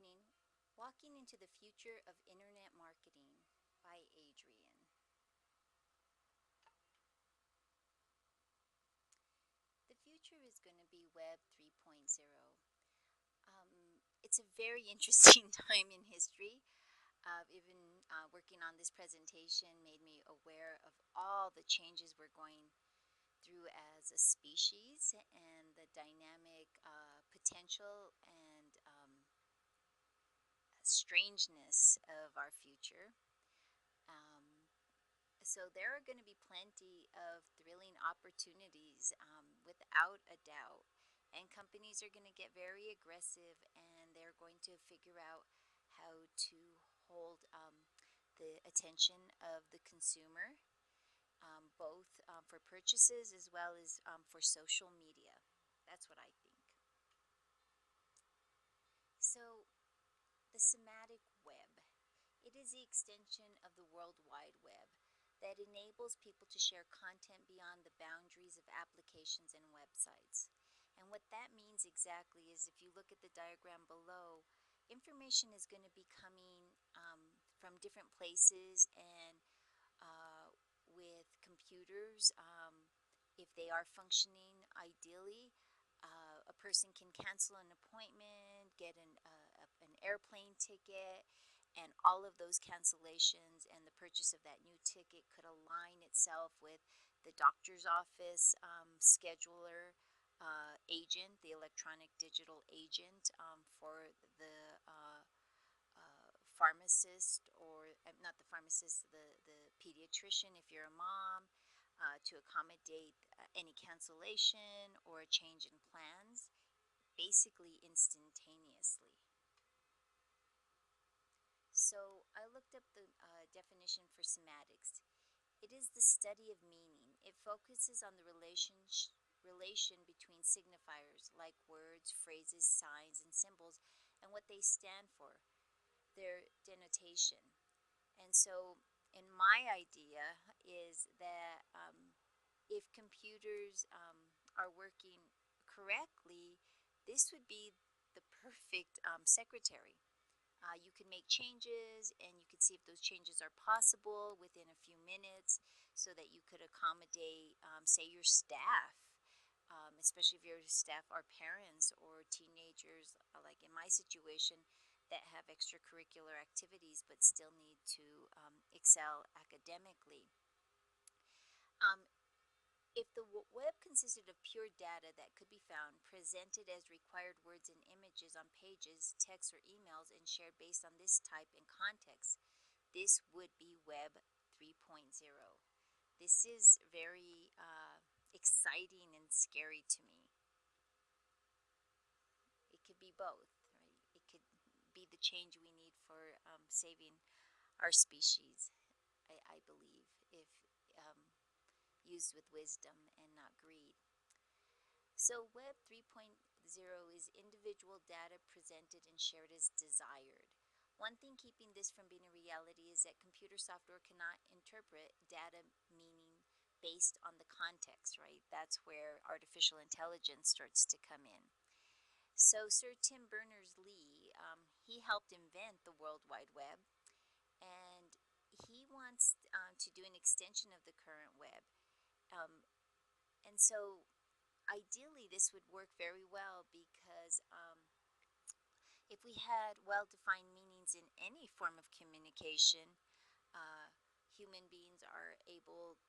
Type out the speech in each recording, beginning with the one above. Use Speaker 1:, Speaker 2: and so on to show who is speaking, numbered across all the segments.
Speaker 1: evening, Walking into the Future of Internet Marketing by Adrian. The future is going to be Web 3.0. It's a very interesting time in history. Even working on this presentation made me aware of all the changes we're going through as a species and the dynamic potential and strangeness of our future. Um, So there are going to be plenty of thrilling opportunities without a doubt. And companies are going to get very aggressive and they're going to figure out how to hold the attention of the consumer, both for purchases as well as for social media. That's what I think. So, the semantic web. It is the extension of the World Wide Web that enables people to share content beyond the boundaries of applications and websites. And what that means exactly is if you look at the diagram below, information is going to be coming from different places and with computers, if they are functioning ideally, a person can cancel an appointment, get an airplane ticket, and all of those cancellations and the purchase of that new ticket could align itself with the doctor's office scheduler agent, the electronic digital agent for the pharmacist, or not the pharmacist, the pediatrician if you're a mom, to accommodate any cancellation or a change in plans, basically instantaneously. So I looked up the definition for semantics. It is the study of meaning. It focuses on the relation between signifiers like words, phrases, signs, and symbols and what they stand for, their denotation. And so, in my idea, is that if computers are working correctly, this would be the perfect secretary. You can make changes and you can see if those changes are possible within a few minutes so that you could accommodate, say, your staff, especially if your staff are parents or teenagers, like in my situation, that have extracurricular activities but still need to excel academically. Um, if the web consisted of pure data that could be found, presented as required words and images on pages, texts, or emails, and shared based on this type and context, this would be Web 3.0. This is very exciting and scary to me. It could be both, right? It could be the change we need for saving our species, I believe, if used with wisdom and not greed. So Web 3.0 is individual data presented and shared as desired. One thing keeping this from being a reality is that computer software cannot interpret data meaning based on the context, right? That's where artificial intelligence starts to come in. So Sir Tim Berners-Lee, he helped invent the World Wide Web, and he wants to do an extension of the current web. Um, and so ideally this would work very well because if we had well-defined meanings in any form of communication, uh, human beings are able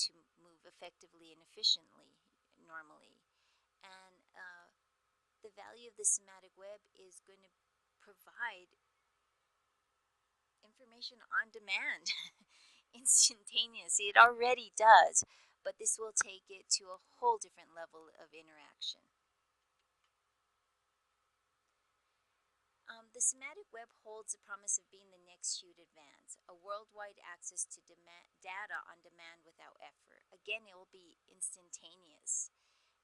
Speaker 1: to move effectively and efficiently normally. And the value of the semantic web is going to provide information on demand, instantaneous. It already does, but this will take it to a whole different level of interaction. The semantic web holds the promise of being the next huge advance, a worldwide access to data on demand without effort. Again, it will be instantaneous.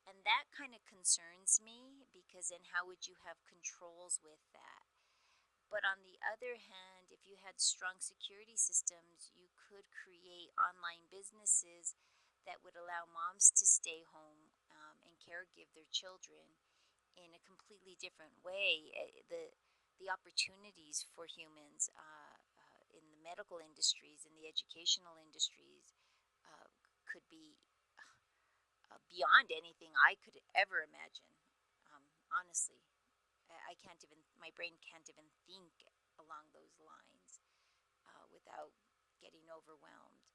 Speaker 1: And that kind of concerns me because then how would you have controls with that? But on the other hand, if you had strong security systems, you could create online businesses that would allow moms to stay home and caregive their children in a completely different way. The the opportunities for humans in the medical industries, in the educational industries, uh, could be beyond anything I could ever imagine. Honestly, I can't even, my brain can't even think along those lines without getting overwhelmed.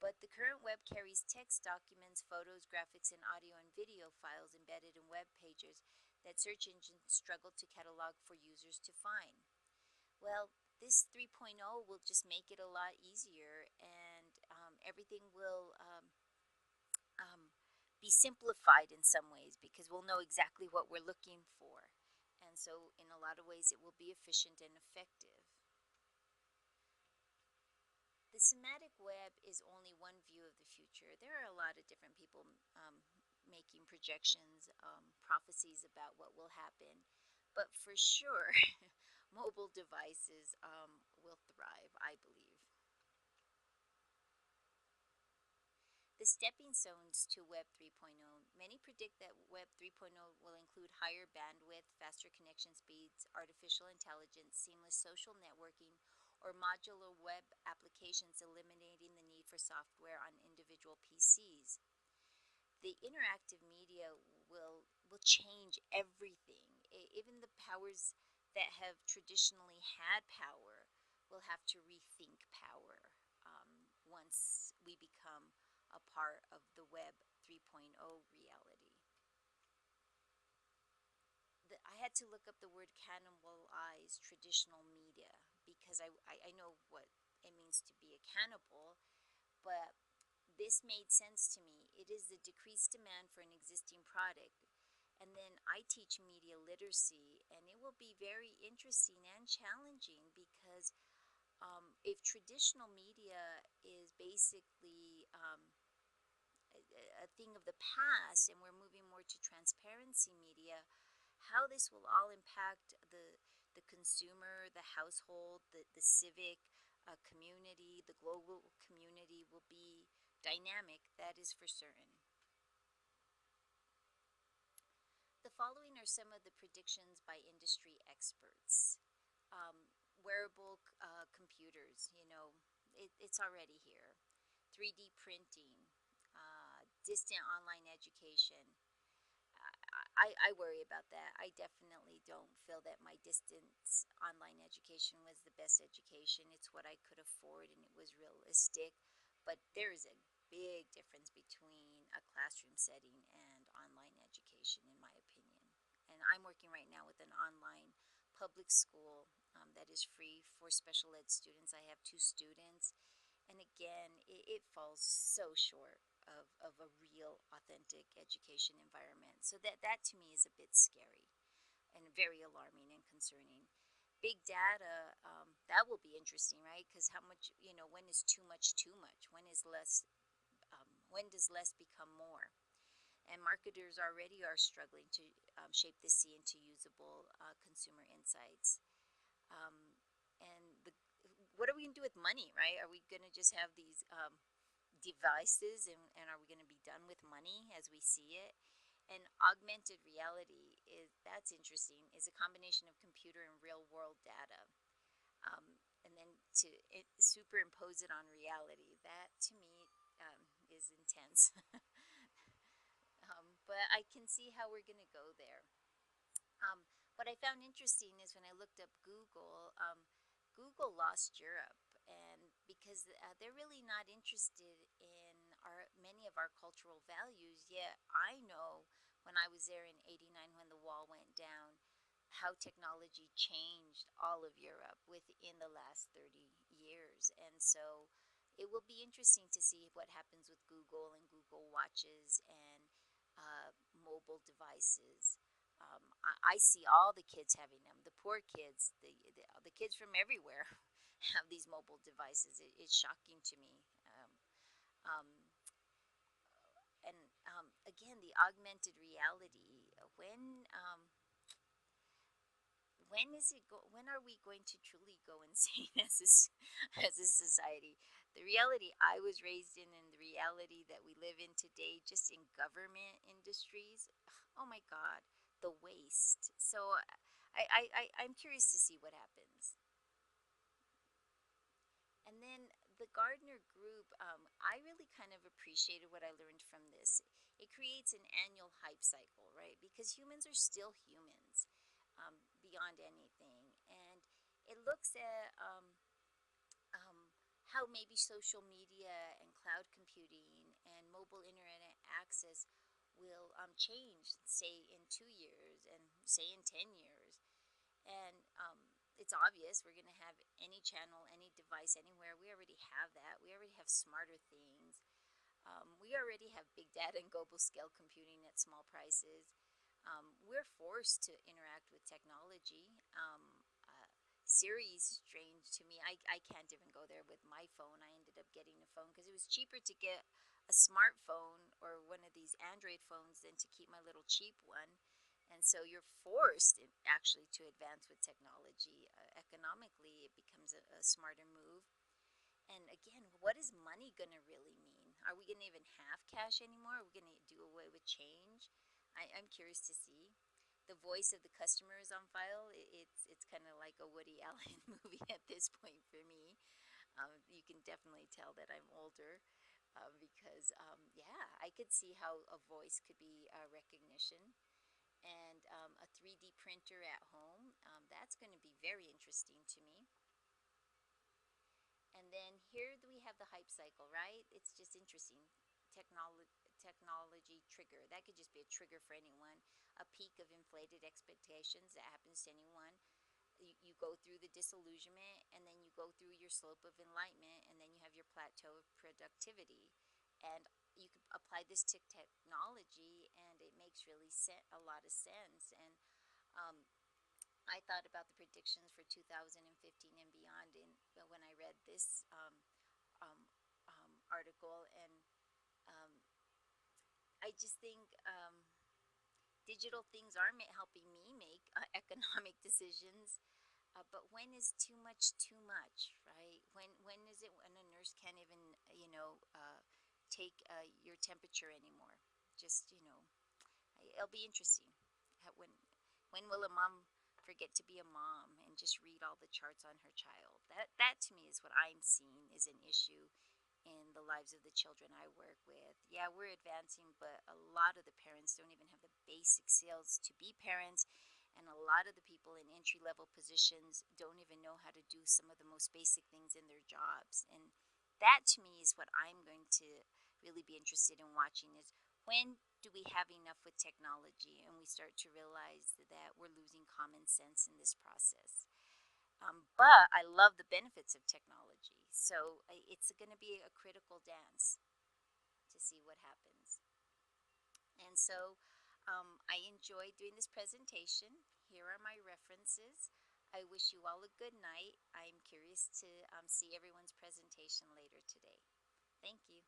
Speaker 1: But the current web carries text, documents, photos, graphics, and audio and video files embedded in web pages that search engines struggle to catalog for users to find. Well, this 3.0 will just make it a lot easier, and everything will um, be simplified in some ways because we'll know exactly what we're looking for. And so, in a lot of ways, it will be efficient and effective. The semantic web is only one view of the future. There are a lot of different people making projections, prophecies about what will happen. But for sure, mobile devices will thrive, I believe. The stepping stones to Web 3.0. Many predict that Web 3.0 will include higher bandwidth, faster connection speeds, artificial intelligence, seamless social networking, or modular web applications, eliminating the need for software on individual PCs. The interactive media will change everything. Even the powers that have traditionally had power will have to rethink power once we become a part of the Web 3.0 reality. I had to look up the word cannibalize traditional media because I know what it means to be a cannibal, but this made sense to me. It is the decreased demand for an existing product. And then I teach media literacy, and it will be very interesting and challenging because if traditional media is basically a thing of the past and we're moving more to transparency media, how this will all impact the consumer, the household, the civic community, the global community will be dynamic, that is for certain. The following are some of the predictions by industry experts. Wearable computers, it's already here. 3D printing, distant online education. I worry about that. I definitely don't feel that my distance online education was the best education. It's what I could afford and it was realistic. But there is a big difference between a classroom setting and online education, in my opinion. And I'm working right now with an online public school that is free for special ed students. I have 2 students, and again, it falls so short of a real, authentic education environment. So that to me is a bit scary and very alarming and concerning. Big data, that will be interesting, right? Because how much, when is too much too much? When is less? When does less become more? And marketers already are struggling to shape the C into usable consumer insights. Um, and what are we going to do with money, right? Are we going to just have these devices and are we going to be done with money as we see it? And augmented reality that's interesting, is a combination of computer and real world data. And then to superimpose it on reality, that to me is intense. But I can see how we're going to go there. What I found interesting is when I looked up Google, Google lost Europe, and because they're really not interested in many of our cultural values. Yet I know when I was there in '89 when the wall went down, how technology changed all of Europe within the last 30 years, and so it will be interesting to see what happens with Google and Google watches and mobile devices. I see all the kids having them. The poor kids, the kids from everywhere, have these mobile devices. It's shocking to me. Um, and again, the augmented reality. When is it when are we going to truly go insane as a society? The reality I was raised in and the reality that we live in today, just in government industries, oh my god, the waste. So I'm curious to see what happens. And then the Gardner group, I really kind of appreciated what I learned from this. It creates an annual hype cycle, right? Because humans are still humans, beyond anything. And it looks at how maybe social media and cloud computing and mobile internet access will change, say, in 2 years and say in 10 years. And it's obvious we're going to have any channel, any device, anywhere. We already have that. We already have smarter things. We already have big data and global scale computing at small prices. We're forced to interact with technology. Siri is strange to me. I can't even go there with my phone. I ended up getting a phone because it was cheaper to get a smartphone or one of these Android phones than to keep my little cheap one. And so you're forced actually to advance with technology. Economically, it becomes a smarter move. And again, what is money going to really mean? Are we going to even have cash anymore? Are we going to do away with change? I'm curious to see. The voice of the customer is on file. It's kind of like a Woody Allen movie at this point for me. You can definitely tell that I'm older because, yeah, I could see how a voice could be recognition. And a 3D printer at home, that's going to be very interesting to me. And then here we have the hype cycle, right? It's just interesting. Technology trigger. That could just be a trigger for anyone. A peak of inflated expectations that happens to anyone. You go through the disillusionment, and then you go through your slope of enlightenment, and then you have your plateau of productivity. And you could apply this to technology, and it makes really a lot of sense. And um, I thought about the predictions for 2015 and beyond when I read this um, article, and um, I just think digital things are helping me make economic decisions. But when is too much too much, right? When is it when a nurse can't even take your temperature anymore? Just it'll be interesting. When will a mom forget to be a mom and just read all the charts on her child? That to me is what I'm seeing is an issue in the lives of the children I work with. Yeah, we're advancing, but a lot of the parents don't even have the basic skills to be parents, and a lot of the people in entry level positions don't even know how to do some of the most basic things in their jobs. And that to me is what I'm going to really be interested in watching is when do we have enough with technology and we start to realize that we're losing common sense in this process. But I love the benefits of technology. So it's going to be a critical dance to see what happens. And so I enjoyed doing this presentation. Here are my references. I wish you all a good night. I'm curious to see everyone's presentation later today. Thank you.